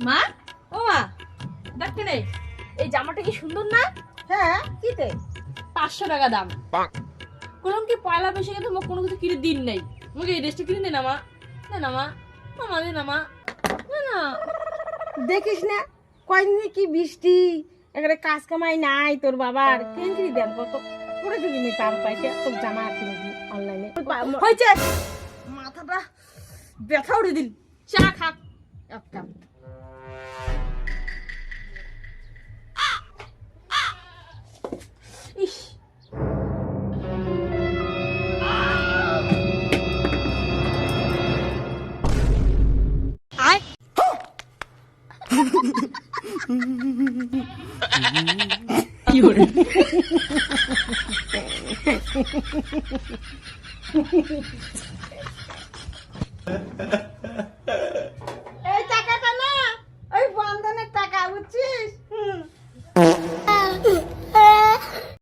মা, ও মা, দেখতে নেই এই জামাটা কি সুন্দর না? হ্যাঁ কিতে 500 টাকা দাম। কোন কি পয়লা বৈশাখে তো কোনো কিছু কিনে দিন নাই, মুকে এই ড্রেসটা কিনে দে না মা। দে না মা, মামা দে না মা, না না। দেখিস না কয়দিনে কি বৃষ্টি, এখানে কাজ কামাই নাই তোর বাবার, কেন কিনে দেন কত করে দিবি নি তার পয়সা তোর জামা কিনে দিই অনলাইনে। হয়েছে, মাথাটা ব্যথা উঠে দিন। চা খা এক কাপ। ইস, কি হলো? এই টাকাটা না ওই বন্ধনের টাকা বুঝছিস।